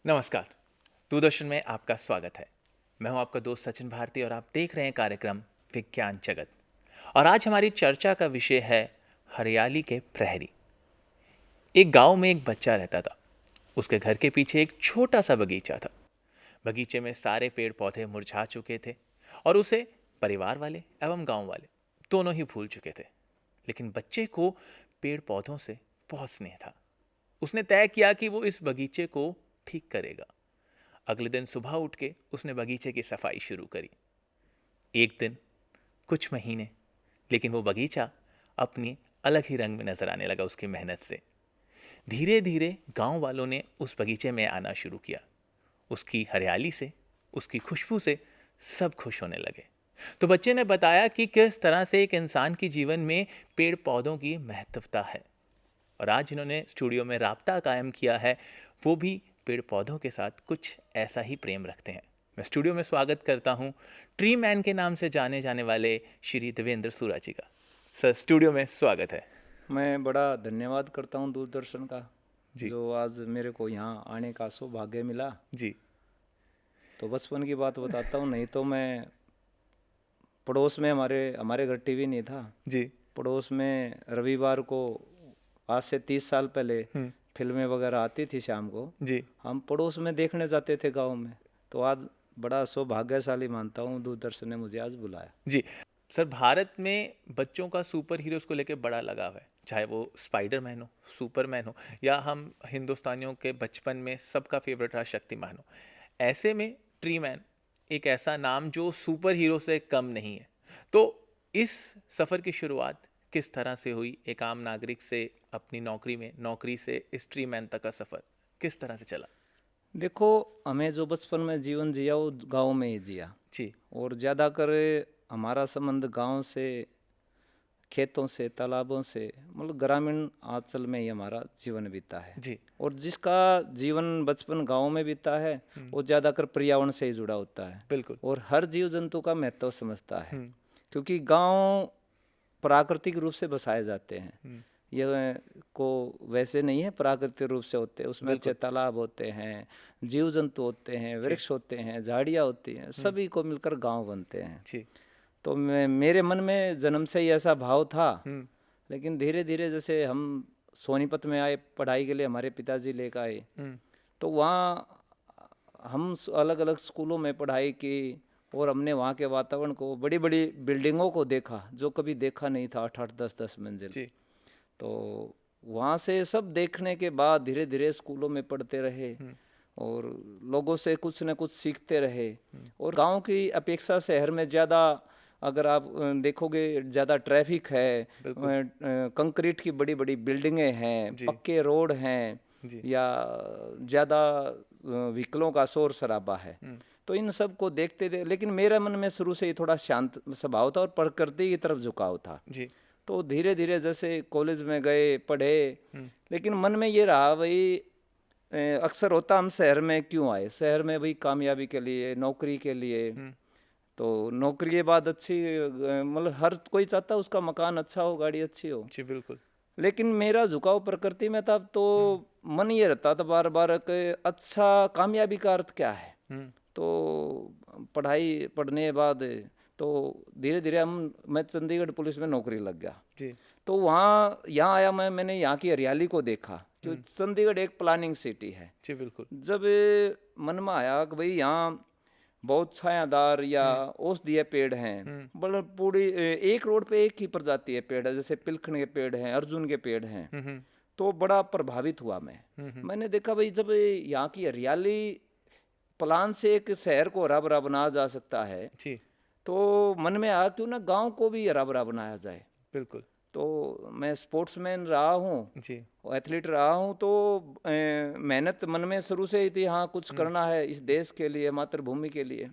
नमस्कार। दूरदर्शन में आपका स्वागत है। मैं हूं आपका दोस्त सचिन भारती और आप देख रहे हैं कार्यक्रम विज्ञान जगत। और आज हमारी चर्चा का विषय है हरियाली के प्रहरी। एक गांव में एक बच्चा रहता था। उसके घर के पीछे एक छोटा सा बगीचा था। बगीचे में सारे पेड़ पौधे मुरझा चुके थे और उसे परिवार वाले एवं गांव वाले दोनों ही भूल चुके थे। लेकिन बच्चे को पेड़ पौधों से बहुत स्नेह था। उसने तय किया कि वो इस बगीचे को ठीक करेगा। अगले दिन सुबह उठ के उसने बगीचे की सफाई शुरू करी। एक दिन, कुछ महीने, लेकिन वो बगीचा अपनी अलग ही रंग में नजर आने लगा उसकी मेहनत से। धीरे धीरे गांव वालों ने उस बगीचे में आना शुरू किया। उसकी हरियाली से, उसकी खुशबू से सब खुश होने लगे। तो बच्चे ने बताया कि किस तरह से एक इंसान के जीवन में पेड़ पौधों की महत्वता है। और आज इन्होंने स्टूडियो में राब्ता कायम किया है। वो भी पेड़ पौधों के साथ कुछ ऐसा ही प्रेम रखते हैं। मैं स्टूडियो में स्वागत करता हूं ट्री मैन के नाम से जाने जाने वाले श्री देवेंद्र सूरा जी का। सर, स्टूडियो में स्वागत है। मैं बड़ा धन्यवाद करता हूँ दूरदर्शन का, जी जो आज मेरे को यहाँ आने का सौभाग्य मिला। जी तो बचपन की बात बताता हूँ, नहीं तो मैं पड़ोस में हमारे हमारे घर टीवी नहीं था। जी पड़ोस में रविवार को आज से 30 साल पहले फिल्में वगैरह आती थी शाम को। जी हम पड़ोस में देखने जाते थे गांव में। तो आज बड़ा सौभाग्यशाली मानता हूँ, दूरदर्शन ने मुझे आज बुलाया। जी। सर, भारत में बच्चों का सुपर हीरोज को लेकर बड़ा लगाव है। चाहे वो स्पाइडरमैन हो, सुपरमैन हो, या हम हिंदुस्तानियों के बचपन में सबका फेवरेट रहा शक्तिमान हो। ऐसे में ट्री मैन एक ऐसा नाम जो सुपर हीरो से कम नहीं है। तो इस सफ़र की शुरुआत किस तरह से हुई? एक आम नागरिक से अपनी नौकरी से इस ट्री मैन तक का सफ़र किस तरह से चला? देखो, हमें जो बचपन में जीवन जिया वो गांव में ही जिया। जी और ज़्यादा कर हमारा संबंध गांव से, खेतों से, तालाबों से, मतलब ग्रामीण अंचल में ही हमारा जीवन बीता है। जी और जिसका जीवन बचपन गांव में बीता है वो ज़्यादातर पर्यावरण से ही जुड़ा होता है बिल्कुल। और हर जीव जंतु का महत्व समझता है। क्योंकि गांव प्राकृतिक रूप से बसाए जाते हैं। ये को वैसे नहीं है, प्राकृतिक रूप से होते हैं। उसमें अच्छे तालाब होते हैं, जीव जंतु होते हैं, वृक्ष होते हैं, झाड़ियाँ होती हैं, सभी को मिलकर गांव बनते हैं। जी तो मेरे मन में जन्म से ही ऐसा भाव था। लेकिन धीरे धीरे जैसे हम सोनीपत में आए पढ़ाई के लिए, हमारे पिताजी लेकर आए, तो वहाँ हम अलग अलग स्कूलों में पढ़ाई की और हमने वहाँ के वातावरण को, बड़ी बड़ी बिल्डिंगों को देखा जो कभी देखा नहीं था, 8-8 10-10 मंजिल। जी तो वहाँ से सब देखने के बाद धीरे धीरे स्कूलों में पढ़ते रहे और लोगों से कुछ न कुछ सीखते रहे। और गांव की अपेक्षा शहर में ज़्यादा, अगर आप देखोगे, ज़्यादा ट्रैफिक है, कंक्रीट की बड़ी बड़ी बिल्डिंगें हैं, पक्के रोड हैं, या ज़्यादा व्हीकलों का शोर शराबा है। तो इन सब को देखते थे। लेकिन मेरे मन में शुरू से ही थोड़ा शांत स्वभाव था और प्रकृति की तरफ झुकाव था। जी तो धीरे धीरे जैसे कॉलेज में गए, पढ़े, लेकिन मन में ये रहा, भाई अक्सर होता हम शहर में क्यों आए, शहर में भाई कामयाबी के लिए, नौकरी के लिए। तो नौकरी के बाद अच्छी, मतलब हर कोई चाहता उसका मकान अच्छा हो, गाड़ी अच्छी हो। जी बिल्कुल। लेकिन मेरा झुकाव प्रकृति में था। तो मन ये रहता था बार बार कि अच्छा, कामयाबी का अर्थ क्या है। तो पढ़ाई पढ़ने के बाद तो धीरे धीरे मैं चंडीगढ़ पुलिस में नौकरी लग गया। जी तो यहाँ आया मैंने यहाँ की हरियाली को देखा, क्योंकि चंडीगढ़ एक प्लानिंग सिटी है। जी बिल्कुल। जब मन में आया कि भाई यहाँ बहुत छायादार या औषधीय पेड़ हैं, मतलब पूरी एक रोड पे एक ही प्रजाति के पेड़ है, जैसे पिलखन के पेड़ हैं, अर्जुन के पेड़ हैं। तो बड़ा प्रभावित हुआ मैंने देखा भाई, जब यहाँ की हरियाली प्लान से एक शहर को हरा भरा बनाया जा सकता है, जी तो मन में आया क्यों ना गांव को भी हरा भरा बनाया जाए। बिल्कुल। तो मैं स्पोर्ट्समैन रहा हूँ, जी एथलीट रहा हूँ। तो मेहनत मन में शुरू से ही थी, हाँ कुछ करना है इस देश के लिए, मातृभूमि के लिए।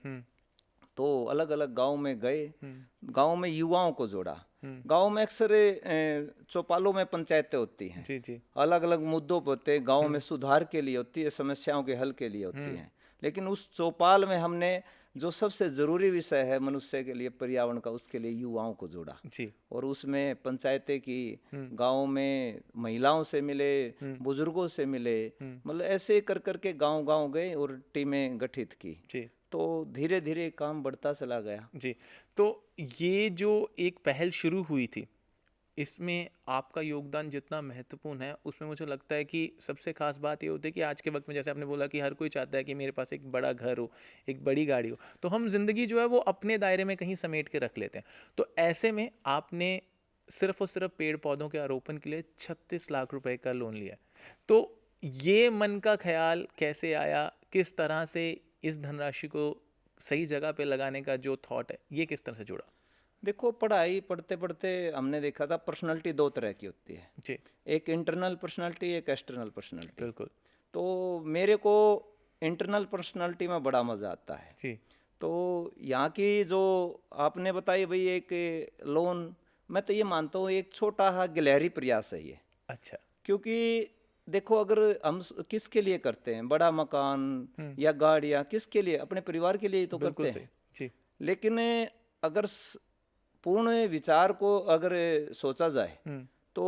तो अलग अलग गांव में गए, गांव में युवाओं को जोड़ा। गांव में अक्सर चौपालों में पंचायतें होती हैं, जी जी अलग अलग मुद्दों पर होते हैं, गांव में सुधार के लिए होती है, समस्याओं के हल के लिए होती हैं। लेकिन उस चौपाल में हमने जो सबसे जरूरी विषय है मनुष्य के लिए पर्यावरण का, उसके लिए युवाओं को जोड़ा जी। और उसमें पंचायतें की, गाँव में महिलाओं से मिले, बुजुर्गों से मिले, मतलब ऐसे कर करके गांव गांव गए और टीमें गठित की। जी। तो धीरे धीरे काम बढ़ता चला गया। जी। तो ये जो एक पहल शुरू हुई थी, इसमें आपका योगदान जितना महत्वपूर्ण है, उसमें मुझे लगता है कि सबसे खास बात ये होती है कि आज के वक्त में, जैसे आपने बोला कि हर कोई चाहता है कि मेरे पास एक बड़ा घर हो, एक बड़ी गाड़ी हो, तो हम जिंदगी जो है वो अपने दायरे में कहीं समेट के रख लेते हैं। तो ऐसे में आपने सिर्फ और सिर्फ पेड़ पौधों के आरोपण के लिए 36 लाख रुपए का लोन लिया। तो ये मन का ख्याल कैसे आया, किस तरह से इस धनराशि को सही जगह पे लगाने का जो थॉट है, ये किस तरह से जुड़ा? देखो, पढ़ाई पढ़ते पढ़ते हमने देखा था पर्सनालिटी दो तरह की होती है, जी। एक इंटरनल पर्सनालिटी, एक एक्सटर्नल पर्सनालिटी। बिल्कुल। तो मेरे को इंटरनल पर्सनालिटी में बड़ा मज़ा आता है। जी। तो यहाँ की जो आपने बताई भाई एक लोन, मैं तो ये मानता हूँ एक छोटा सा गिलहरी प्रयास है ये। अच्छा। क्योंकि देखो, अगर हम किसके लिए करते हैं, बड़ा मकान या गाड़ियाँ किसके लिए, अपने परिवार के लिए ही तो बिल्कुल करते सही। हैं। जी। लेकिन अगर पूर्ण विचार को अगर सोचा जाए तो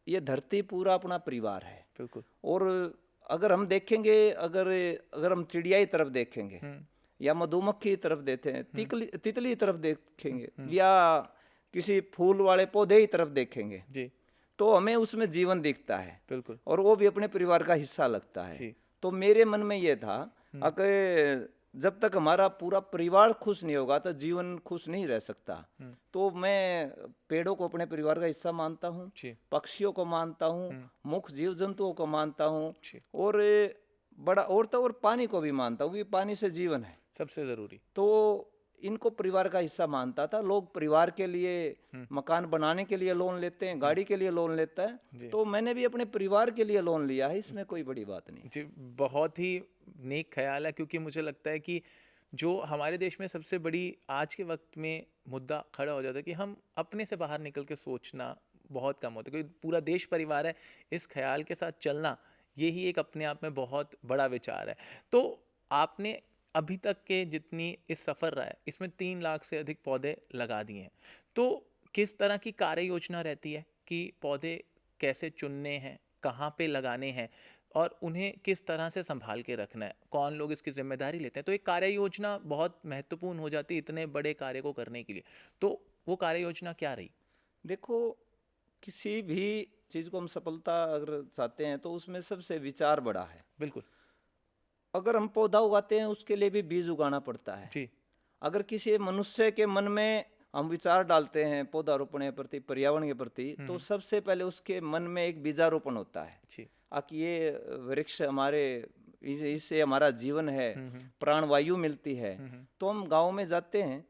ये धरती पूरा अपना परिवार है। बिल्कुल। और अगर हम देखेंगे, अगर हम चिड़िया की तरफ देखेंगे या मधुमक्खी की तरफ देते हैं, तितली की तरफ देखेंगे या किसी फूल वाले पौधे की तरफ देखेंगे, जी। तो हमें उसमें जीवन दिखता है। बिल्कुल। और वो भी अपने परिवार का हिस्सा लगता है। जी। तो मेरे मन में ये था कि जब तक हमारा पूरा परिवार खुश नहीं होगा तो जीवन खुश नहीं रह सकता। तो मैं पेड़ों को अपने परिवार का हिस्सा मानता हूँ, जी। पक्षियों को मानता हूँ, मुख्य जीव जंतुओं को मानता हूँ, जी। और बड़ा और तो और पानी को भी मानता हूँ, ये पानी से जीवन है। सबसे जरूरी। तो इनको परिवार का हिस्सा मानता था। लोग परिवार के लिए मकान बनाने के लिए लोन लेते हैं, गाड़ी के लिए लोन लेता है, तो मैंने भी अपने परिवार के लिए लोन लिया है, इसमें कोई बड़ी बात नहीं। जी, बहुत ही नेक ख्याल है, क्योंकि मुझे लगता है कि जो हमारे देश में सबसे बड़ी आज के वक्त में मुद्दा खड़ा हो जाता है कि हम अपने से बाहर निकल के सोचना बहुत कम होता है, क्योंकि पूरा देश परिवार है, इस ख्याल के साथ चलना यही एक अपने आप में बहुत बड़ा विचार है। तो आपने अभी तक के जितनी इस सफ़र रहा है, इसमें 3 लाख से अधिक पौधे लगा दिए हैं। तो किस तरह की कार्य योजना रहती है कि पौधे कैसे चुनने हैं, कहाँ पे लगाने हैं और उन्हें किस तरह से संभाल के रखना है, कौन लोग इसकी जिम्मेदारी लेते हैं? तो एक कार्य योजना बहुत महत्वपूर्ण हो जाती है इतने बड़े कार्य को करने के लिए। तो वो कार्य योजना क्या रही? देखो, किसी भी चीज़ को हम सफलता अगर चाहते हैं तो उसमें सबसे विचार बड़ा है। बिल्कुल। अगर हम पौधा उगाते हैं उसके लिए भी बीज उगाना पड़ता है। जी। अगर किसी मनुष्य के मन में हम विचार डालते हैं पौधारोपण के प्रति, पर्यावरण के प्रति, तो सबसे पहले उसके मन में एक बीजारोपण होता है। जी। कि ये वृक्ष हमारे, इससे हमारा जीवन है, प्राणवायु मिलती है। तो हम गांव में जाते हैं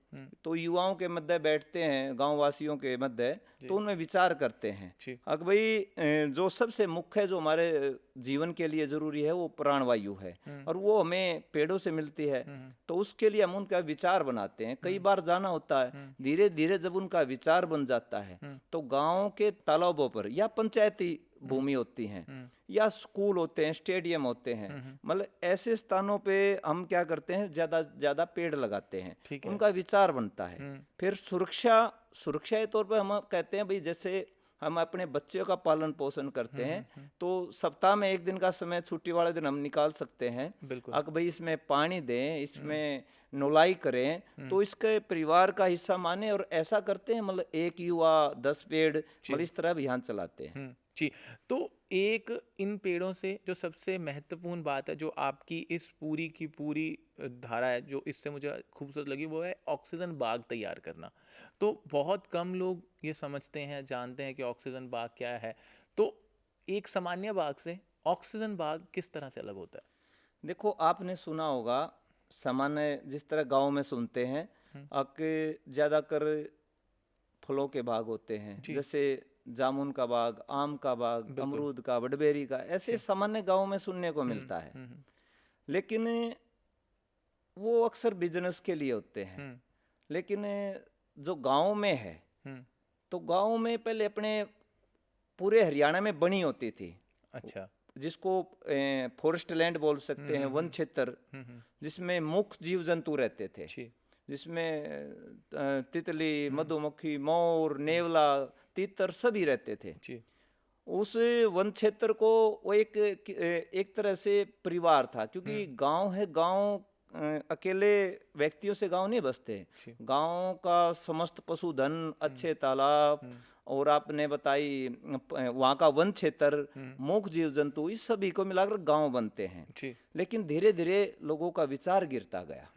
तो युवाओं के मध्य बैठते हैं, गांव वासियों के मध्य, तो उनमें विचार करते हैं कि भाई जो सबसे मुख्य जो हमारे जीवन के लिए जरूरी है वो प्राणवायु है, और वो हमें पेड़ों से मिलती है। तो उसके लिए हम उनका विचार बनाते हैं। कई बार जाना होता है, धीरे धीरे जब उनका विचार बन जाता है तो गाँव के तालाबों पर या पंचायती भूमि होती हैं या स्कूल होते हैं, स्टेडियम होते हैं, मतलब ऐसे स्थानों पे हम क्या करते हैं, ज्यादा ज्यादा पेड़ लगाते हैं, उनका विचार बनता है। फिर सुरक्षा के तौर पे हम कहते हैं भाई, जैसे हम अपने बच्चों का पालन पोषण करते हैं तो सप्ताह में एक दिन का समय छुट्टी वाले दिन हम निकाल सकते हैं। अगर भाई इसमें पानी दें, इसमें नौलाई करें, तो इसके परिवार का हिस्सा माने और ऐसा करते हैं। मतलब एक युवा 10 पेड़, मतलब इस तरह अभियान चलाते हैं। जी। तो एक इन पेड़ों से जो सबसे महत्वपूर्ण बात है, जो आपकी इस पूरी की पूरी धारा है, जो इससे मुझे खूबसूरत लगी, वो है ऑक्सीजन बाग तैयार करना। तो बहुत कम लोग ये समझते हैं, जानते हैं कि ऑक्सीजन बाग क्या है। तो एक सामान्य बाग से ऑक्सीजन बाग किस तरह से अलग होता है? देखो, आपने सुना होगा, सामान्य जिस तरह गांव में सुनते हैं कि ज्यादातर फलों के बाग होते हैं, जैसे जामुन का बाग, आम का बाग, अमरूद का, वडबेरी का, ऐसे सामान्य गांव में सुनने को मिलता है। लेकिन वो अक्सर बिजनेस के लिए होते हैं। लेकिन जो गांव में है, तो गांव में पहले अपने पूरे हरियाणा में बनी होती थी। अच्छा। जिसको फॉरेस्ट लैंड बोल सकते हैं, वन क्षेत्र, जिसमें मुख्य जीव जंतु रहते थे, जी जिसमें तितली, मधुमक्खी, मोर, नेवला, तीतर सभी रहते थे। जी उस वन क्षेत्र को वो एक तरह से परिवार था, क्योंकि गांव है, गांव अकेले व्यक्तियों से गांव नहीं बसते। जी। गांव का समस्त पशुधन, अच्छे तालाब, और आपने बताई वहाँ का वन क्षेत्र, मूक जीव जंतु, इस सभी को मिलाकर गांव बनते हैं। जी लेकिन धीरे धीरे लोगों का विचार गिरता गया,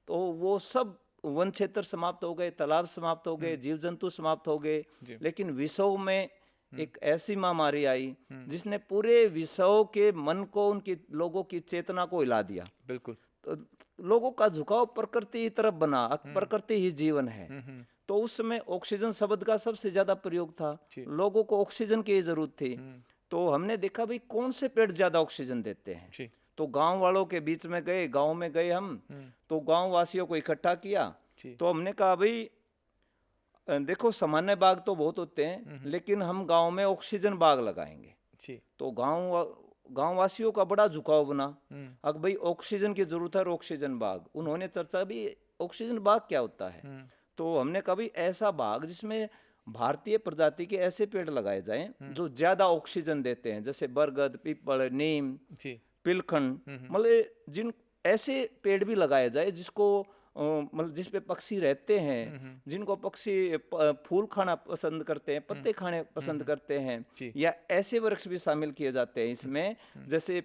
तो वो सब वन क्षेत्र समाप्त हो गए, तालाब समाप्त हो गए, जीव जंतु समाप्त हो गए। जी। लेकिन विश्व में एक ऐसी महामारी आई जिसने पूरे विश्व के मन को, उनकी लोगों की चेतना को हिला दिया। बिल्कुल। तो लोगों का झुकाव प्रकृति की तरफ बना, प्रकृति ही जीवन है। तो उस समय ऑक्सीजन शब्द का सबसे ज्यादा प्रयोग था, लोगों को ऑक्सीजन की जरूरत थी। तो हमने देखा भाई कौन से पेड़ ज्यादा ऑक्सीजन देते हैं। जी तो गांव वालों के बीच में गए, गांव में गए हम, तो गांव वासियों को इकट्ठा किया। तो हमने कहा भाई देखो, सामान्य बाग तो बहुत होते हैं, लेकिन हम गांव में ऑक्सीजन बाग लगाएंगे। जी तो गांव वासियों का बड़ा झुकाव बना, अब भाई ऑक्सीजन की जरूरत है और ऑक्सीजन बाग। उन्होंने चर्चा भी ऑक्सीजन बाग क्या होता है। तो हमने कहा भाई ऐसा बाग जिसमें भारतीय प्रजाति के ऐसे पेड़ लगाए जाएं जो ज्यादा ऑक्सीजन देते हैं, जैसे बरगद, पीपल, नीम, जी पिलखन, मतलब जिन ऐसे पेड़ भी लगाए जाए जिसको मतलब जिस पे पक्षी रहते हैं, जिनको पक्षी फूल खाना पसंद करते हैं, पत्ते खाने पसंद करते हैं, या ऐसे वृक्ष भी शामिल किए जाते हैं इसमें। जैसे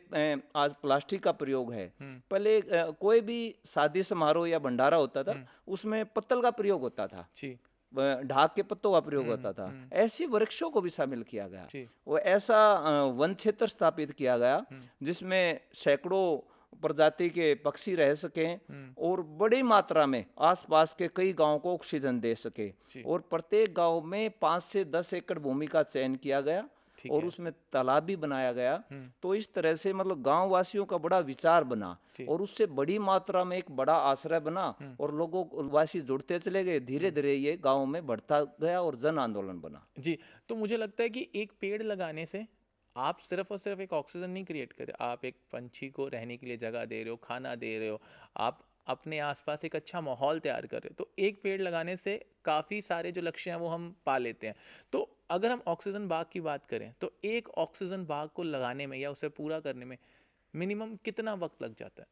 आज प्लास्टिक का प्रयोग है, पहले कोई भी शादी समारोह या भंडारा होता था, उसमें पत्तल का प्रयोग होता था, जी ढाक के पत्तों का प्रयोग होता था। ऐसे वृक्षों को भी शामिल किया गया। वो ऐसा वन क्षेत्र स्थापित किया गया जिसमें सैकड़ों प्रजाति के पक्षी रह सकें और बड़ी मात्रा में आसपास के कई गांवों को ऑक्सीजन दे सके। और प्रत्येक गांव में 5 से 10 एकड़ भूमि का चयन किया गया और उसमें तालाब भी बनाया गया। तो इस तरह से मतलब गांव वासियों का बड़ा विचार बना और उससे बड़ी मात्रा में एक बड़ा आश्रय बना और लोगों वासी जुड़ते चले गए। धीरे धीरे ये गांव में बढ़ता गया और जन आंदोलन बना। जी। तो मुझे लगता है कि एक पेड़ लगाने से आप सिर्फ और सिर्फ एक ऑक्सीजन नहीं क्रिएट कर रहे, आप एक पंछी को रहने के लिए जगह दे रहे हो, खाना दे रहे हो, आप अपने आसपास एक अच्छा माहौल तैयार कर रहे हो। तो एक पेड़ लगाने से काफ़ी सारे जो लक्ष्य हैं वो हम पा लेते हैं। तो अगर हम ऑक्सीजन बाग की बात करें तो एक ऑक्सीजन बाग को लगाने में या उसे पूरा करने में मिनिमम कितना वक्त लग जाता है?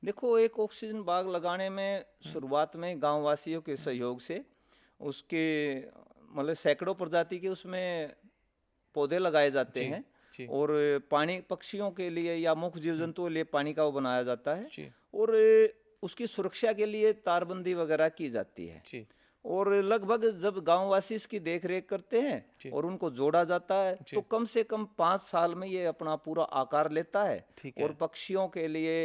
देखो, एक ऑक्सीजन बाग लगाने में शुरुआत में गाँव वासियों के सहयोग से उसके मतलब सैकड़ों प्रजाति के उसमें पौधे लगाए जाते हैं और पानी पक्षियों के लिए या मुख्य जीव जंतुओं के लिए पानी का वो बनाया जाता है और उसकी सुरक्षा के लिए तारबंदी वगैरह की जाती है। और लगभग जब गांववासी इसकी देख रेख करते हैं और उनको जोड़ा जाता है तो कम से कम 5 साल में ये अपना पूरा आकार लेता है और पक्षियों के लिए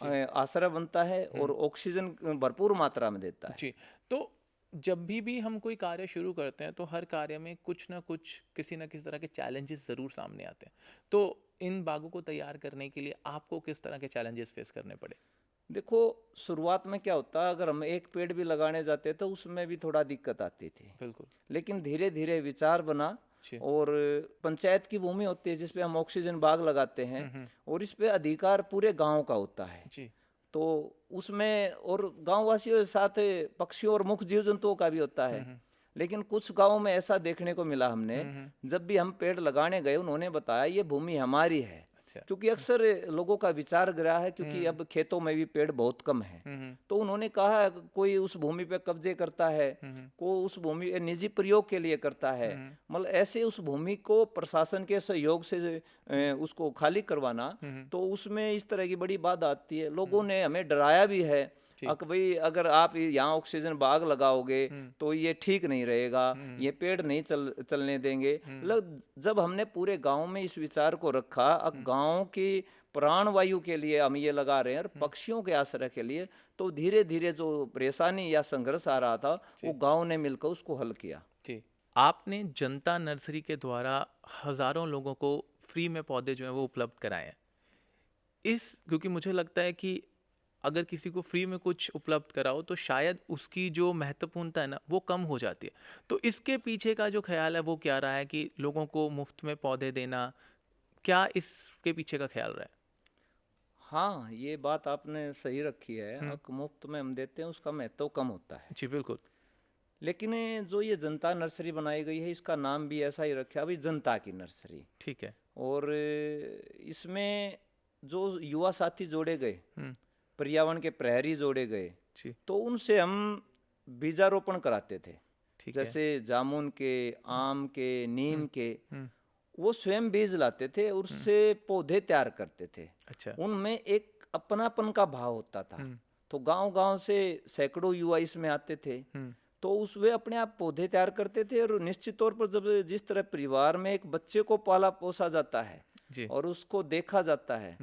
आश्रय बनता है और ऑक्सीजन भरपूर मात्रा में देता है। जी। तो जब भी हम कोई कार्य शुरू करते हैं तो हर कार्य में कुछ ना कुछ किसी ना किसी तरह के चैलेंजेस ज़रूर सामने आते हैं। तो इन बागों को तैयार करने के लिए आपको किस तरह के चैलेंजेस फेस करने पड़े? देखो, शुरुआत में क्या होता है, अगर हम एक पेड़ भी लगाने जाते तो उसमें भी थोड़ा दिक्कत आती थी। बिल्कुल। लेकिन धीरे धीरे विचार बना और पंचायत की भूमि होती है जिसपे हम ऑक्सीजन बाग लगाते हैं और इस पे अधिकार पूरे गांव का होता है। तो उसमें और गांव वासियों के साथ पक्षियों और मुख्य जीव जंतुओं का भी होता है। लेकिन कुछ गांवों में ऐसा देखने को मिला हमने, जब भी हम पेड़ लगाने गए उन्होंने बताया ये भूमि हमारी है। क्योंकि अक्सर लोगों का विचार गया है, क्योंकि अब खेतों में भी पेड़ बहुत कम हैं। तो उन्होंने कहा कोई उस भूमि पे कब्जे करता है, कोई उस भूमि निजी प्रयोग के लिए करता है। मतलब ऐसे उस भूमि को प्रशासन के सहयोग से उसको खाली करवाना, तो उसमें इस तरह की बड़ी बात आती है। लोगों ने हमें डराया भी है कि भाई अगर आप यहाँ ऑक्सीजन बाग लगाओगे तो ये ठीक नहीं रहेगा, ये पेड़ नहीं चलने देंगे। जब हमने पूरे गांव में इस विचार को रखा, अब गांव की प्राणवायु के लिए हम ये लगा रहे हैं और पक्षियों के आश्रय के लिए, तो धीरे धीरे जो परेशानी या संघर्ष आ रहा था वो गांव ने मिलकर उसको हल किया। जी। आपने जनता नर्सरी के द्वारा हजारों लोगों को फ्री में पौधे जो हैं वो उपलब्ध कराए हैं। क्योंकि मुझे लगता है कि अगर किसी को फ्री में कुछ उपलब्ध कराओ तो शायद उसकी जो महत्वपूर्णता है ना वो कम हो जाती है। तो इसके पीछे का जो ख्याल है वो क्या रहा है कि लोगों को मुफ्त में पौधे देना, क्या इसके पीछे का ख्याल रहा है? हाँ, ये बात आपने सही रखी है। हक मुफ्त में हम देते हैं, उसका महत्व कम होता है। जी बिल्कुल। लेकिन जो ये जनता नर्सरी बनाई गई है, इसका नाम भी ऐसा ही रखा है, अभी जनता की नर्सरी। ठीक है। और इसमें जो युवा साथी जोड़े गए, हम्म। पर्यावरण के प्रहरी जोड़े गए, जी। तो उनसे हम बीजारोपण कराते थे। ठीक है। जैसे जामुन के, आम के, नीम के, हम्म। वो स्वयं बीज लाते थे और उससे पौधे तैयार करते थे। अच्छा। उनमें एक अपनापन का भाव होता था। तो गांव गांव से सैकड़ों युवा इसमें आते थे। तो उस वे अपने आप पौधे तैयार करते थे। और निश्चित तौर पर जब जिस तरह परिवार में एक बच्चे को पाला पोसा जाता है जी। और उसको देखा जाता है,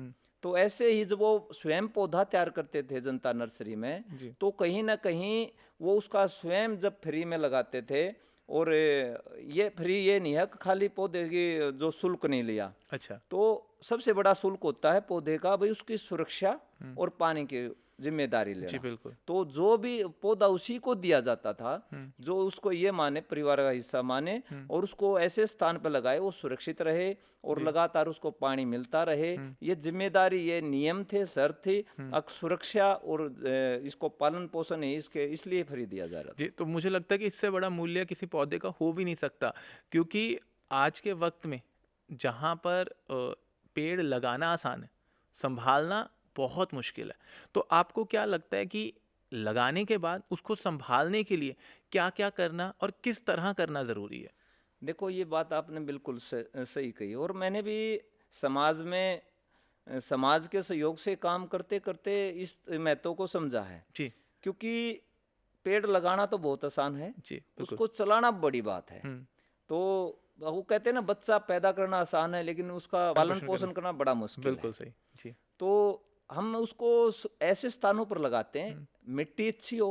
तो ऐसे ही जब वो स्वयं पौधा तैयार करते थे जनता नर्सरी में, जी। तो कहीं ना कहीं वो उसका स्वयं जब फ्री में लगाते थे। और ये फ्री ये नहीं है कि खाली पौधे की जो शुल्क नहीं लिया। अच्छा। तो सबसे बड़ा शुल्क होता है पौधे का, भाई उसकी सुरक्षा और पानी की जिम्मेदारी जी लेना। बिल्कुल। तो जो भी पौधा उसी को दिया जाता था जो उसको ये माने परिवार का हिस्सा माने, और उसको ऐसे स्थान पर लगाए वो सुरक्षित रहे और लगातार उसको पानी मिलता रहे। ये जिम्मेदारी, ये नियम थे, शर्त थी। अब सुरक्षा और इसको पालन पोषण है, इसके इसलिए फ्री दिया जा रहा था। जी, तो मुझे लगता है कि इससे बड़ा मूल्य किसी पौधे का हो भी नहीं सकता, क्योंकि आज के वक्त में जहाँ पर पेड़ लगाना आसान है, संभालना बहुत मुश्किल है। तो आपको क्या लगता है कि लगाने के बाद उसको संभालने के लिए क्या क्या करना और किस तरह करना ज़रूरी है? देखो, ये बात आपने बिल्कुल सही कही। और मैंने भी समाज में समाज के सहयोग से काम करते करते इस महत्व को समझा है। जी। क्योंकि पेड़ लगाना तो बहुत आसान है, जी बिल्कुल। उसको चलाना बड़ी बात है। तो वो कहते हैं ना, बच्चा पैदा करना आसान है लेकिन उसका पालन पोषण करना बड़ा मुश्किल है। बिल्कुल सही। जी। तो हम उसको ऐसे स्थानों पर लगाते हैं, मिट्टी अच्छी हो,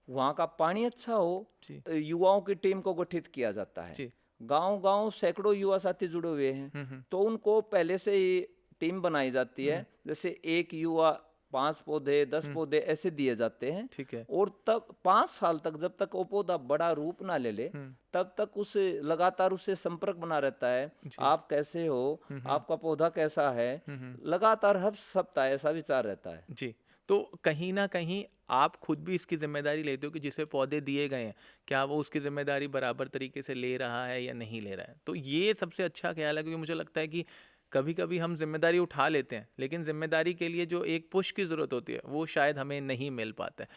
वहाँ का पानी अच्छा हो, युवाओं की टीम को गठित किया जाता है। जी। गांव गांव सैकड़ों युवा साथी जुड़े हुए हैं, तो उनको पहले से ही टीम बनाई जाती है। जैसे एक युवा 5 पौधे 10 पौधे ऐसे दिए जाते हैं। ठीक है। और तब 5 साल तक, जब तक वो पौधा बड़ा रूप ना ले ले, तब तक उसे लगातार उससे संपर्क बना रहता है। आप कैसे हो, आपका पौधा कैसा है, लगातार हर सप्ताह ऐसा विचार रहता है। जी। तो कहीं ना कहीं आप खुद भी इसकी जिम्मेदारी लेते हो कि जिसे पौधे दिए गए हैं, क्या वो उसकी जिम्मेदारी बराबर तरीके से ले रहा है या नहीं ले रहा है? तो ये सबसे अच्छा ख्याल है, क्योंकि मुझे लगता है कि कभी कभी हम जिम्मेदारी उठा लेते हैं, लेकिन जिम्मेदारी के लिए जो एक पुश की ज़रूरत होती है वो शायद हमें नहीं मिल पाता है।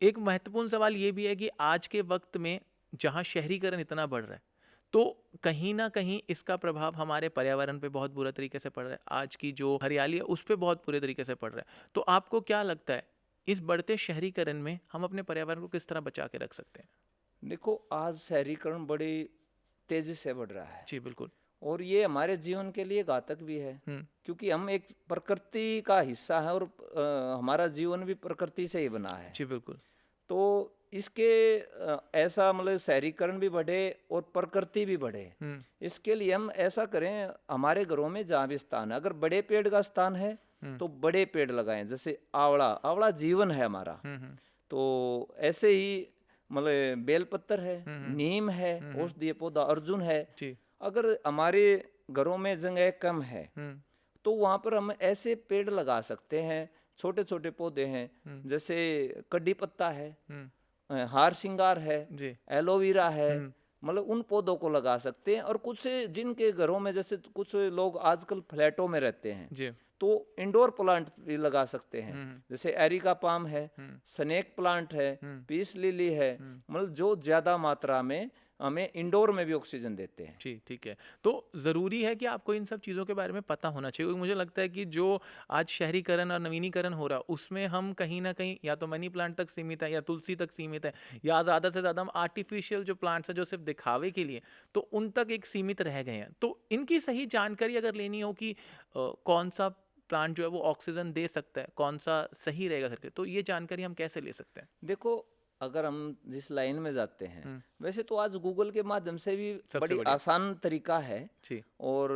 एक महत्वपूर्ण सवाल ये भी है कि आज के वक्त में जहाँ शहरीकरण इतना बढ़ रहा है, तो कहीं ना कहीं इसका प्रभाव हमारे पर्यावरण पे बहुत बुरा तरीके से पड़ रहा है। आज की जो हरियाली है उस पर बहुत बुरे तरीके से पड़ रहा है। तो आपको क्या लगता है, इस बढ़ते शहरीकरण में हम अपने पर्यावरण को किस तरह बचा के रख सकते हैं? देखो, आज शहरीकरण बड़ी तेजी से बढ़ रहा है। जी बिल्कुल। और ये हमारे जीवन के लिए घातक भी है, क्योंकि हम एक प्रकृति का हिस्सा है। और हमारा जीवन भी प्रकृति से ही बना है। जी बिल्कुल। तो इसके ऐसा मतलब शहरीकरण भी बढ़े और प्रकृति भी बढ़े, इसके लिए हम ऐसा करें, हमारे घरों में जहाँ भी स्थान है, अगर बड़े पेड़ का स्थान है तो बड़े पेड़ लगाएं। जैसे आंवला, आंवला जीवन है हमारा। तो ऐसे ही मतलब बेलपत्र है, नीम है, औषधीय पौधा अर्जुन है। जी। अगर हमारे घरों में जगह कम है तो वहाँ पर हम ऐसे पेड़ लगा सकते हैं। छोटे छोटे पौधे हैं, जैसे कड्डी पत्ता है, हार श्रृंगार है, एलोवेरा है, मतलब उन पौधों को लगा सकते हैं। और कुछ जिनके घरों में, जैसे कुछ लोग आजकल फ्लैटों में रहते हैं, तो इंडोर प्लांट भी लगा सकते हैं। जैसे एरिका पाम है, स्नेक प्लांट है, पीस लिली है, मतलब जो ज्यादा मात्रा में हमें इंडोर में भी ऑक्सीजन देते हैं। जी ठीक है। तो ज़रूरी है कि आपको इन सब चीज़ों के बारे में पता होना चाहिए, क्योंकि मुझे लगता है कि जो आज शहरीकरण और नवीनीकरण हो रहा है उसमें हम कहीं ना कहीं या तो मनी प्लांट तक सीमित है या तुलसी तक सीमित है, या ज़्यादा से ज़्यादा हम आर्टिफिशियल जो प्लांट्स हैं जो सिर्फ दिखावे के लिए, तो उन तक एक सीमित रह गए हैं। तो इनकी सही जानकारी अगर लेनी हो कि कौन सा प्लांट जो है वो ऑक्सीजन दे सकता है, कौन सा सही रहेगा घर के, तो ये जानकारी हम कैसे ले सकते हैं? देखो, अगर हम जिस लाइन में जाते हैं, वैसे तो आज गूगल के माध्यम से भी बड़ी आसान तरीका है। जी। और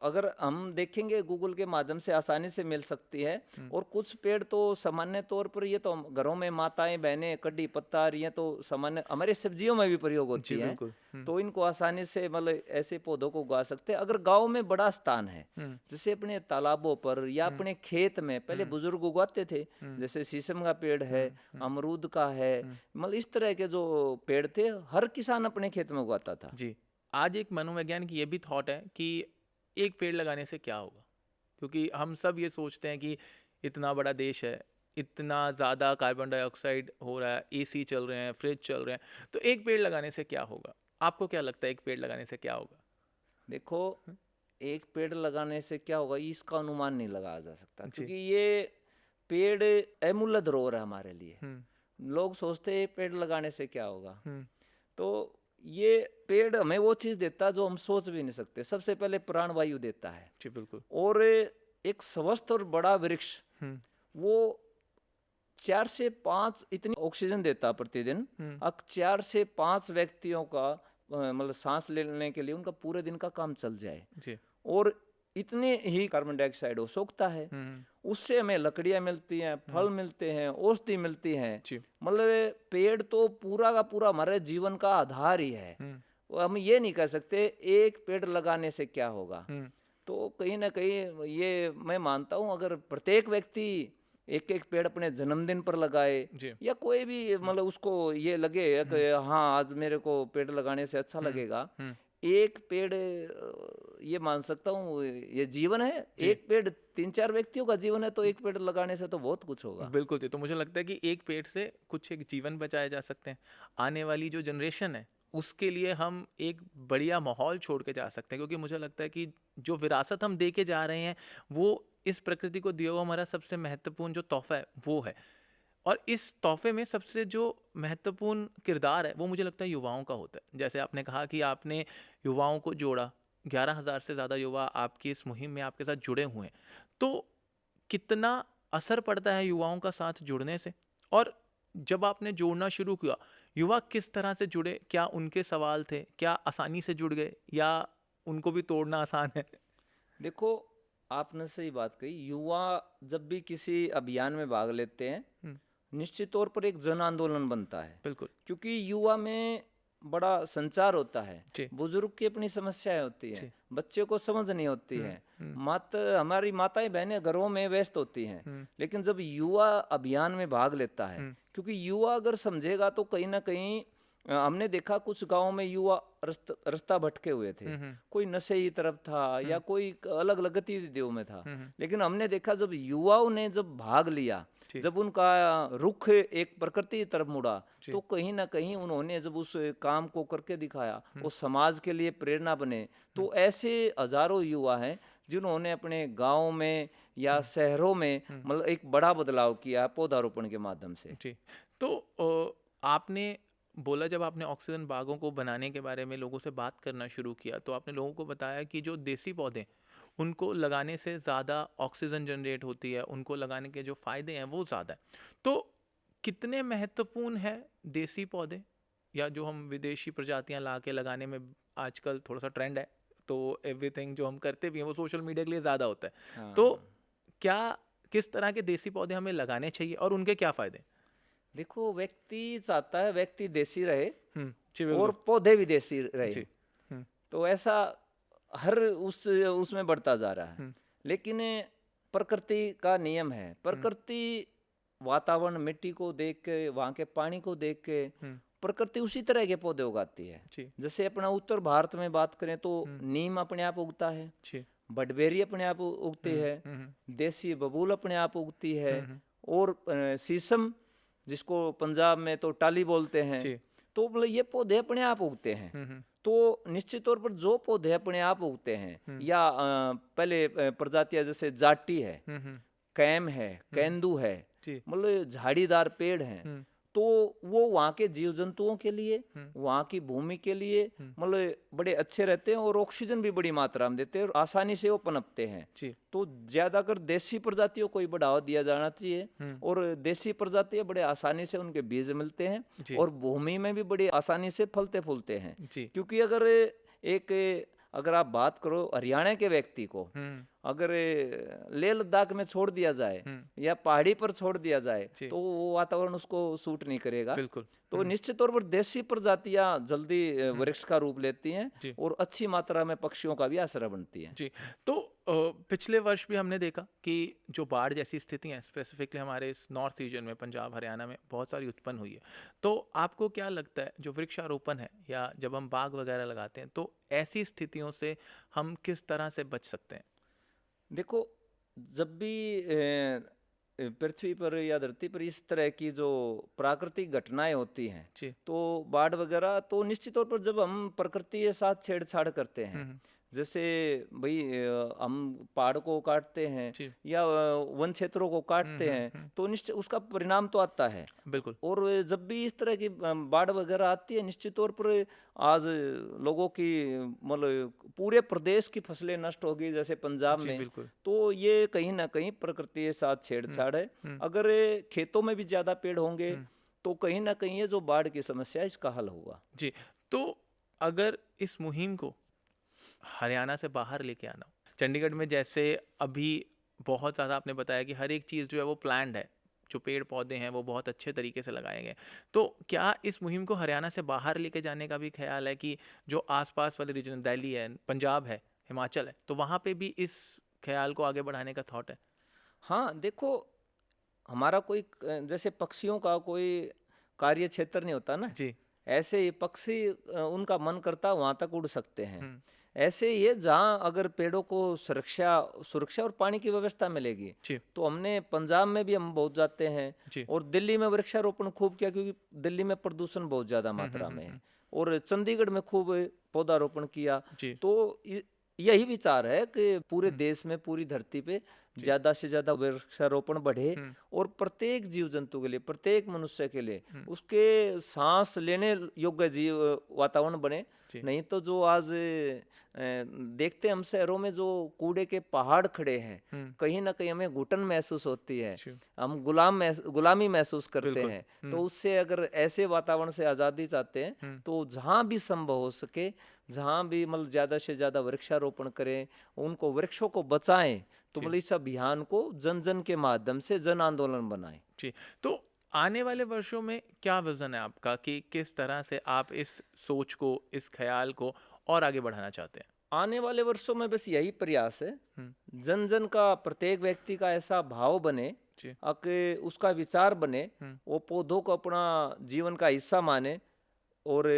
अगर हम देखेंगे गूगल के माध्यम से आसानी से मिल सकती है। और कुछ पेड़ तो सामान्य तौर पर ये तो हम घरों में माताएं बहनें कड़ी पत्ता ये तो सामान्य हमारे सब्जियों में भी प्रयोग होती है, तो इनको आसानी से मतलब ऐसे पौधों को उगा सकते हैं। अगर गांव में बड़ा स्थान है, जैसे अपने तालाबों पर या अपने खेत में पहले बुजुर्ग उगाते थे, जैसे शीशम का पेड़ है, अमरूद का है, मतलब इस तरह के जो पेड़ थे हर किसान अपने खेत में उगाता था। जी, आज एक मनोवैज्ञानिक ये भी थॉट है कि एक पेड़ लगाने से क्या होगा, क्योंकि हम सब ये सोचते हैं कि इतना बड़ा देश है, इतना ज़्यादा कार्बन डाइऑक्साइड हो रहा है, एसी चल रहे हैं, फ्रिज चल रहे हैं, तो एक पेड़ लगाने से क्या होगा? आपको क्या लगता है एक पेड़ लगाने से क्या होगा? देखो, एक पेड़ लगाने से क्या होगा इसका अनुमान नहीं लगाया जा सकता, क्योंकि ये पेड़ अमूल्य धरोहर है हमारे लिए। लोग सोचते हैं पेड़ लगाने से क्या होगा, तो ये पेड़ हमें वो चीज देता है जो हम सोच भी नहीं सकते। सबसे पहले प्राणवायु देता है। जी बिल्कुल। और एक स्वस्थ और बड़ा वृक्ष वो 4 से 5 इतनी ऑक्सीजन देता है प्रतिदिन। अब 4 से 5 व्यक्तियों का मतलब सांस लेने के लिए उनका पूरे दिन का काम चल जाए जी। और इतने ही कार्बन डाइऑक्साइड वो सोखता है। उससे हमें लकड़ियां मिलती हैं, फल मिलते हैं, औषधि मिलती हैं। मतलब पेड़ तो पूरा का पूरा हमारे जीवन का आधार ही है। हम ये नहीं कह सकते एक पेड़ लगाने से क्या होगा। तो कहीं ना कहीं ये मैं मानता हूँ अगर प्रत्येक व्यक्ति एक एक पेड़ अपने जन्मदिन पर लगाए या कोई भी मतलब उसको ये लगे कि हाँ आज मेरे को पेड़ लगाने से अच्छा लगेगा, एक पेड़ ये मान सकता हूँ ये जीवन है। एक पेड़ 3-4 व्यक्तियों का जीवन है, तो एक पेड़ लगाने से तो बहुत कुछ होगा। बिल्कुल जी। तो मुझे लगता है कि एक पेड़ से कुछ एक जीवन बचाए जा सकते हैं। आने वाली जो जनरेशन है उसके लिए हम एक बढ़िया माहौल छोड़ के जा सकते हैं, क्योंकि मुझे लगता है कि जो विरासत हम दे के जा रहे हैं वो इस प्रकृति को दिया हुआ हमारा सबसे महत्वपूर्ण जो तोहफा है वो है। और इस तोहफे में सबसे जो महत्वपूर्ण किरदार है वो मुझे लगता है युवाओं का होता है। जैसे आपने कहा कि आपने युवाओं को जोड़ा, 11,000 से ज़्यादा युवा आपकी इस मुहिम में आपके साथ जुड़े हुए हैं, तो कितना असर पड़ता है युवाओं का साथ जुड़ने से? और जब आपने जोड़ना शुरू किया, युवा किस तरह से जुड़े? क्या उनके सवाल थे? क्या आसानी से जुड़ गए या उनको भी तोड़ना आसान है? देखो, आपने सही बात कही। युवा जब भी किसी अभियान में भाग लेते हैं निश्चित तौर पर एक जन आंदोलन बनता है। बिल्कुल। क्योंकि युवा में बड़ा संचार होता है, बुजुर्ग की अपनी समस्याएं होती है, बच्चे को समझ नहीं होती है, हमारी माताएं बहनें घरों में व्यस्त होती हैं। लेकिन जब युवा अभियान में भाग लेता है, क्योंकि युवा अगर समझेगा तो कहीं ना कहीं हमने देखा कुछ गांवों में युवा रास्ता भटके हुए थे, कोई नशे की तरफ था या कोई अलग अलग गतिविधियों में था। लेकिन हमने देखा जब युवाओं ने जब भाग लिया, जब उनका रुख एक प्रकृति की तरफ मुड़ा, तो कहीं ना कहीं उन्होंने जब उस काम को करके दिखाया वो समाज के लिए प्रेरणा बने। तो ऐसे हजारों युवा हैं जिन्होंने अपने गाँव में या शहरों में मतलब एक बड़ा बदलाव किया पौधारोपण के माध्यम से। जी। तो आपने बोला जब आपने ऑक्सीजन बागों को बनाने के बारे में लोगों से बात करना शुरू किया तो आपने लोगों को बताया कि जो देसी पौधे उनको लगाने से ज़्यादा ऑक्सीजन जनरेट होती है, उनको लगाने के जो फ़ायदे हैं वो ज़्यादा है। तो कितने महत्वपूर्ण है देसी पौधे या जो हम विदेशी प्रजातियां ला के लगाने में आजकल थोड़ा सा ट्रेंड है, तो एवरीथिंग जो हम करते भी हैं वो सोशल मीडिया के लिए ज़्यादा होता है। तो क्या किस तरह के देसी पौधे हमें लगाने चाहिए और उनके क्या फ़ायदे? देखो, व्यक्ति चाहता है व्यक्ति देसी रहे और पौधे भी देसी रहे, तो ऐसा हर उसमें बढ़ता जा रहा है। लेकिन प्रकृति का नियम है, प्रकृति वातावरण मिट्टी को देख के वहाँ के पानी को देख के प्रकृति उसी तरह के पौधे उगाती है। जैसे अपना उत्तर भारत में बात करें तो नीम अपने आप उगता है, बडबेरी अपने आप उगती है, देसी बबूल अपने आप उगती है, और शीशम जिसको पंजाब में तो टाली बोलते हैं, तो मतलब ये पौधे अपने आप उगते हैं। तो निश्चित तौर पर जो पौधे अपने आप उगते हैं या पहले प्रजातियां जैसे जाटी है, कैम है, केंदू है, मतलब झाड़ीदार पेड़ हैं, तो वो वहाँ के जीव जंतुओं के लिए, वहाँ की भूमि के लिए मतलब बड़े अच्छे रहते हैं और ऑक्सीजन भी बड़ी मात्रा में देते हैं और आसानी से वो पनपते हैं। तो ज्यादातर देसी प्रजातियों को ही बढ़ावा दिया जाना चाहिए और देसी प्रजातियां बड़े आसानी से उनके बीज मिलते हैं और भूमि में भी बड़ी आसानी से फलते फूलते हैं। क्योंकि अगर एक अगर आप बात करो हरियाणा के व्यक्ति को, अगर लेह लद्दाख में छोड़ दिया जाए या पहाड़ी पर छोड़ दिया जाए तो वो वातावरण उसको सूट नहीं करेगा। बिल्कुल। तो निश्चित तौर पर देसी प्रजातियां जल्दी वृक्ष का रूप लेती हैं और अच्छी मात्रा में पक्षियों का भी आश्रय बनती हैं। जी। तो पिछले वर्ष भी हमने देखा कि जो बाढ़ जैसी स्थितियां स्पेसिफिकली हमारे इस नॉर्थ रीजन में, पंजाब हरियाणा में बहुत सारी उत्पन्न हुई है। तो आपको क्या लगता है जो वृक्षारोपण है या जब हम बाग वगैरह लगाते हैं तो ऐसी स्थितियों से हम किस तरह से बच सकते हैं? देखो, जब भी पृथ्वी पर या धरती पर इस तरह की जो प्राकृतिक घटनाएं होती हैं जी। तो बाढ़ वगैरह, तो निश्चित तौर पर जब हम प्रकृति के साथ छेड़छाड़ करते हैं, जैसे भाई हम पहाड़ को काटते हैं जी। या वन क्षेत्रों को काटते हैं तो निश्चित उसका परिणाम तो आता है। बिल्कुल। और जब भी इस तरह की बाढ़ वगैरह आती है, निश्चित तौर पर आज लोगों की मतलब पूरे प्रदेश की फसलें नष्ट हो गई जैसे पंजाब जी, में। बिल्कुल। तो ये कहीं ना कहीं प्रकृति के साथ छेड़छाड़ है। अगर खेतों में भी ज्यादा पेड़ होंगे तो कहीं ना कहीं ये जो बाढ़ की समस्या है इसका हल होगा। जी। तो अगर इस मुहिम को हरियाणा से बाहर लेके आना हो, चंडीगढ़ में जैसे अभी बहुत ज़्यादा आपने बताया कि हर एक चीज़ जो है वो प्लान्ड है, जो पेड़ पौधे हैं वो बहुत अच्छे तरीके से लगाए गए, तो क्या इस मुहिम को हरियाणा से बाहर लेके जाने का भी ख्याल है कि जो आसपास वाले रीजन, दिल्ली है, पंजाब है, हिमाचल है, तो वहाँ पे भी इस ख्याल को आगे बढ़ाने का थॉट है? हाँ, देखो, हमारा कोई जैसे पक्षियों का कोई कार्य क्षेत्र नहीं होता ना, जी। ऐसे ही पक्षी उनका मन करता वहां तक उड़ सकते हैं। ऐसे ही है, जहाँ अगर पेड़ों को सुरक्षा और पानी की व्यवस्था मिलेगी जी। तो हमने पंजाब में भी हम बहुत जाते हैं जी। और दिल्ली में वृक्षारोपण खूब किया क्योंकि दिल्ली में प्रदूषण बहुत ज्यादा मात्रा में है, और चंडीगढ़ में खूब पौधारोपण किया। जी। तो यही विचार है कि पूरे देश में, पूरी धरती पे ज्यादा से ज्यादा वृक्षारोपण बढ़े और प्रत्येक जीव जंतु के लिए, प्रत्येक मनुष्य के लिए उसके सांस लेने योग्य जीव वातावरण बने। नहीं तो जो आज देखते हम शहरों में जो कूड़े के पहाड़ खड़े हैं, कहीं ना कहीं हमें घुटन महसूस होती है, हम गुलामी महसूस करते हैं। तो उससे अगर ऐसे वातावरण से आजादी चाहते हैं तो जहां भी संभव हो सके, जहां भी मतलब ज्यादा से ज्यादा वृक्षारोपण करें, उनको वृक्षों को बचाएं, तो मतलब इस अभियान को जन जन के माध्यम से जन आंदोलन बनाएं। जी। तो आने वाले वर्षों में क्या विजन है आपका कि किस तरह से आप इस सोच को, इस ख्याल को और आगे बढ़ाना चाहते हैं? आने वाले वर्षों में बस यही प्रयास है, जन जन का, प्रत्येक व्यक्ति का ऐसा भाव बने कि उसका विचार बने, वो पौधों को अपना जीवन का हिस्सा माने और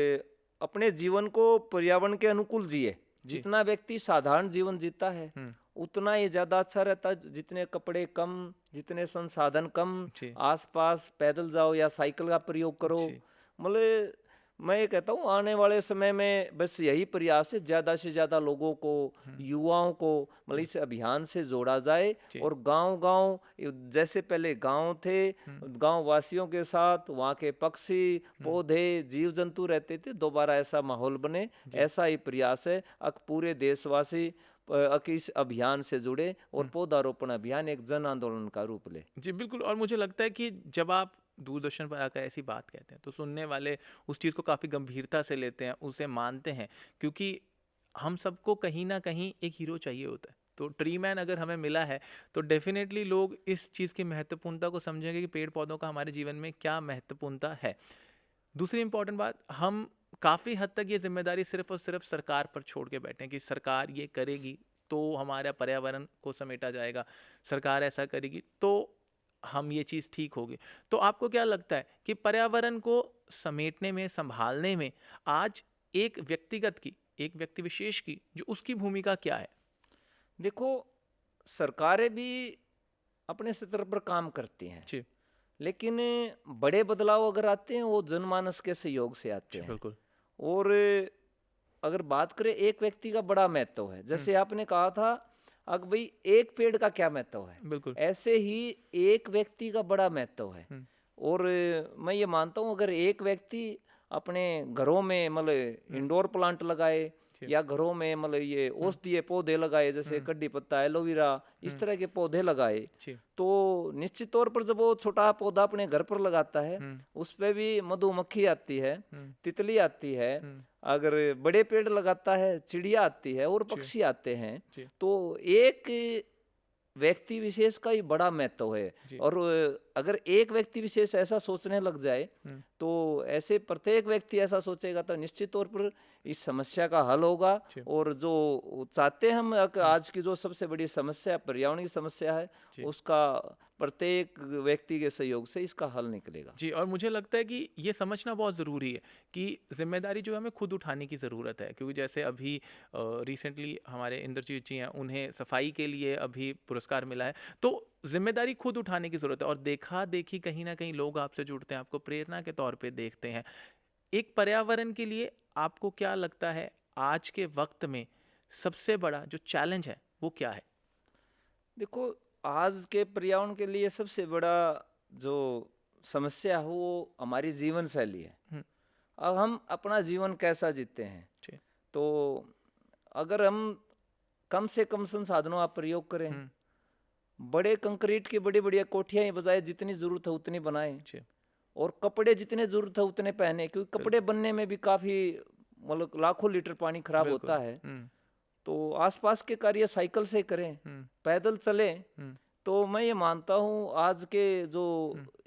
अपने जीवन को पर्यावरण के अनुकूल जिए। जितना व्यक्ति साधारण जीवन जीता है उतना ही ज्यादा अच्छा रहता है। जितने कपड़े कम, जितने संसाधन कम, आसपास पैदल जाओ या साइकिल का प्रयोग करो। मतलब मैं ये कहता हूँ आने वाले समय में बस यही प्रयास है, ज्यादा से ज्यादा लोगों को, युवाओं को मतलब इस अभियान से जोड़ा जाए और गांव-गांव, जैसे पहले गांव थे, गांव वासियों के साथ वहाँ के पक्षी, पौधे, जीव जंतु रहते थे, दोबारा ऐसा माहौल बने, ऐसा ही प्रयास है। पूरे देशवासी इस अभियान से जुड़े और पौधारोपण अभियान एक जन आंदोलन का रूप ले। जी, बिल्कुल। और मुझे लगता है कि जब आप दूरदर्शन पर आकर ऐसी बात कहते हैं तो सुनने वाले उस चीज़ को काफ़ी गंभीरता से लेते हैं, उसे मानते हैं, क्योंकि हम सबको कहीं ना कहीं एक हीरो चाहिए होता है। तो ट्री मैन अगर हमें मिला है तो डेफिनेटली लोग इस चीज़ की महत्वपूर्णता को समझेंगे कि पेड़ पौधों का हमारे जीवन में क्या महत्वपूर्णता है। दूसरी इंपॉर्टेंट बात, हम काफ़ी हद तक ये जिम्मेदारी सिर्फ और सिर्फ सरकार पर छोड़ के बैठे हैं कि सरकार ये करेगी तो हमारा पर्यावरण को समेटा जाएगा, सरकार ऐसा करेगी तो हम ये चीज़ ठीक होगी। तो आपको क्या लगता है कि पर्यावरण को समेटने में, संभालने में आज एक व्यक्तिगत की, एक व्यक्ति विशेष की, जो उसकी भूमिका क्या है? देखो, सरकारें भी अपने स्तर पर काम करती हैं जी। लेकिन बड़े बदलाव अगर आते हैं वो जनमानस के सहयोग से आते हैं। बिल्कुल। और अगर बात करें एक व्यक्ति का बड़ा महत्व है, जैसे आपने कहा था अगर भाई एक पेड़ का क्या महत्व है, बिल्कुल। ऐसे ही एक व्यक्ति का बड़ा महत्व है। और मैं ये मानता हूँ अगर एक व्यक्ति अपने घरों में मतलब इंडोर प्लांट लगाए या घरों में मतलब ये औषधीय पौधे लगाए, जैसे कड्डी पत्ता, एलोवेरा, इस तरह के पौधे लगाए, तो निश्चित तौर पर जब वो छोटा पौधा अपने घर पर लगाता है, उस पे भी मधुमक्खी आती है, तितली आती है। अगर बड़े पेड़ लगाता है, चिड़िया आती है और पक्षी आते हैं। तो एक व्यक्ति विशेष का ही बड़ा महत्व है। और अगर एक व्यक्ति विशेष ऐसा सोचने लग जाए, तो ऐसे प्रत्येक व्यक्ति ऐसा सोचेगा तो निश्चित तौर पर इस समस्या का हल होगा। और जो चाहते हैं हम, आज की जो सबसे बड़ी समस्या पर्यावरण की समस्या है, उसका प्रत्येक व्यक्ति के सहयोग से इसका हल निकलेगा। जी, और मुझे लगता है कि ये समझना बहुत ज़रूरी है कि जिम्मेदारी जो है हमें खुद उठाने की ज़रूरत है। क्योंकि जैसे अभी रिसेंटली हमारे इंद्रजीत जी हैं, उन्हें सफाई के लिए अभी पुरस्कार मिला है। तो जिम्मेदारी खुद उठाने की ज़रूरत है। और देखा देखी कहीं ना कहीं लोग आपसे जुड़ते हैं, आपको प्रेरणा के तौर पे देखते हैं। एक पर्यावरण के लिए आपको क्या लगता है आज के वक्त में सबसे बड़ा जो चैलेंज है वो क्या है? देखो, आज के पर्यावरण के लिए सबसे बड़ा जो समस्या है वो हमारी जीवन शैली है। अब हम अपना जीवन कैसा जीते हैं, तो अगर हम कम से कम संसाधनों का प्रयोग करें, बड़े कंक्रीट की बड़ी बड़ी कोठियां ही बजाय जितनी जरूरत है उतनी बनाएं, और कपड़े जितने जरूरत है उतने पहने, क्योंकि कपड़े बनने में भी काफी मतलब लाखों लीटर पानी खराब होता है। तो आसपास के कार्य साइकिल से करें, पैदल चलें। तो मैं ये मानता हूँ आज के जो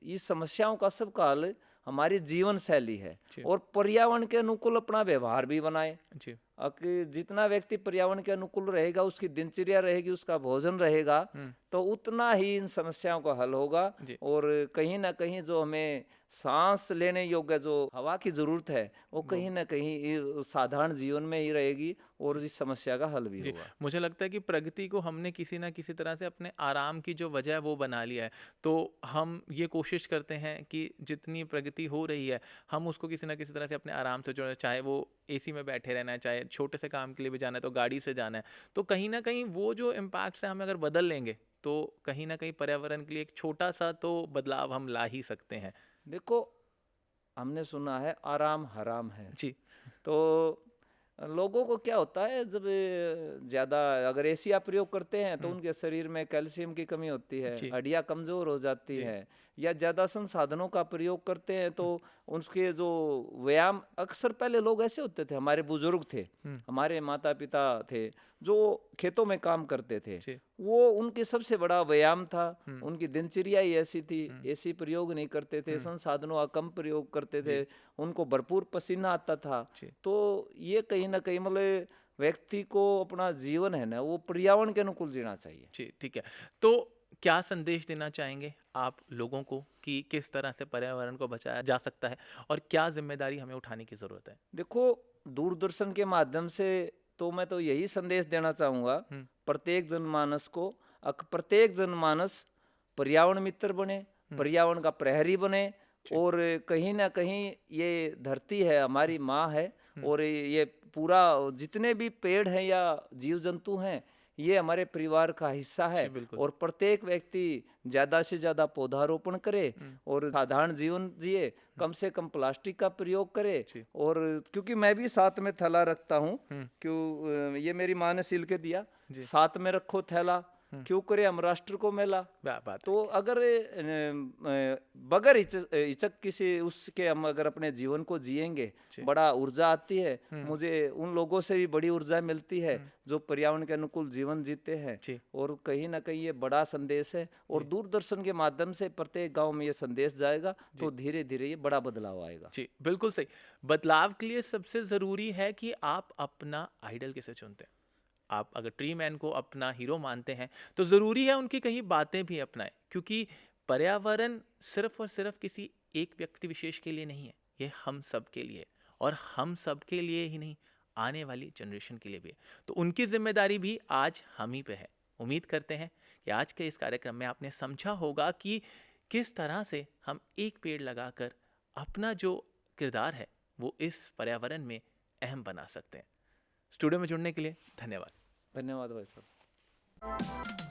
इस समस्याओं का सबका हल हमारी जीवन शैली है, और पर्यावरण के अनुकूल अपना व्यवहार भी बनाए। जितना व्यक्ति पर्यावरण के अनुकूल रहेगा, उसकी दिनचर्या रहेगी, उसका भोजन रहेगा, तो उतना ही इन समस्याओं का हल होगा। और कहीं ना कहीं जो हमें सांस लेने योग्य जो हवा की जरूरत है, वो कहीं ना कहीं साधारण जीवन में ही रहेगी, और इस समस्या का हल भी होगा। मुझे लगता है कि प्रगति को हमने किसी ना किसी तरह से अपने आराम की जो वजह है वो बना लिया है। तो हम ये कोशिश करते हैं कि जितनी प्रगति हो रही है, हम उसको किसी ना किसी तरह से अपने आराम से जोड़ें। चाहे वो एसी में बैठे रहना है, चाहे छोटे से काम के लिए भी जाना है तो गाड़ी से जाना है। तो कहीं ना कहीं वो जो इम्पैक्ट्स हैं, हमें अगर बदल लेंगे तो कहीं ना कहीं पर्यावरण के लिए एक छोटा सा तो बदलाव हम ला ही सकते हैं। देखो, हमने सुना है आराम हराम है जी। तो लोगों को क्या होता है, जब ज़्यादा अगर एसी आप प्रयोग करते हैं तो उनके शरीर में कैल्शियम की कमी होती है, हड्डियाँ कमज़ोर हो जाती है। या ज़्यादा संसाधनों का प्रयोग करते हैं तो उसके जो व्यायाम, अक्सर पहले लोग ऐसे होते थे, हमारे बुजुर्ग थे, हमारे माता पिता थे जो खेतों में काम करते थे, वो उनकी सबसे बड़ा व्यायाम था। उनकी दिनचर्या ही ऐसी थी, एसी प्रयोग नहीं करते थे, संसाधनों का कम प्रयोग करते थे, उनको भरपूर पसीना आता था। तो ये कहीं ना कहीं मतलब व्यक्ति को अपना जीवन है ना, वो पर्यावरण के अनुकूल जीना चाहिए। जी, ठीक है। तो क्या संदेश देना चाहेंगे आप लोगों को कि किस तरह से पर्यावरण को बचाया जा सकता है और क्या जिम्मेदारी हमें उठाने की जरूरत है? देखो, दूरदर्शन के माध्यम से तो मैं तो यही संदेश देना चाहूंगा प्रत्येक जनमानस को, प्रत्येक जनमानस पर्यावरण मित्र बने, पर्यावरण का प्रहरी बने। और कहीं ना कहीं ये धरती है, हमारी माँ है, और ये पूरा जितने भी पेड़ हैं या जीव जंतु हैं, ये हमारे परिवार का हिस्सा है। और प्रत्येक व्यक्ति ज्यादा से ज्यादा पौधारोपण करे और साधारण जीवन जिए, कम से कम प्लास्टिक का प्रयोग करे। और क्योंकि मैं भी साथ में थैला रखता हूँ, क्यों ये मेरी माँ ने सिल के दिया, साथ में रखो थैला, क्यों करे हम राष्ट्र को मेला। तो अगर बगैर हिचक किसी उसके हम अगर अपने जीवन को जिएंगे, बड़ा ऊर्जा आती है। मुझे उन लोगों से भी बड़ी ऊर्जा मिलती है जो पर्यावरण के अनुकूल जीवन जीते हैं। और कहीं ना कहीं ये बड़ा संदेश है, और दूरदर्शन के माध्यम से प्रत्येक गांव में ये संदेश जाएगा तो धीरे धीरे ये बड़ा बदलाव आएगा। जी, बिल्कुल सही। बदलाव के लिए सबसे जरूरी है कि आप अपना आइडल कैसे चुनते हैं। आप अगर ट्री मैन को अपना हीरो मानते हैं तो ज़रूरी है उनकी कहीं बातें भी अपनाएं, क्योंकि पर्यावरण सिर्फ और सिर्फ किसी एक व्यक्ति विशेष के लिए नहीं है, ये हम सब के लिए, और हम सब के लिए ही नहीं, आने वाली जनरेशन के लिए भी है। तो उनकी जिम्मेदारी भी आज हम ही पे है। उम्मीद करते हैं कि आज के इस कार्यक्रम में आपने समझा होगा कि किस तरह से हम एक पेड़ लगाकर अपना जो किरदार है वो इस पर्यावरण में अहम बना सकते हैं। स्टूडियो में जुड़ने के लिए धन्यवाद। धन्यवाद भाई साहब।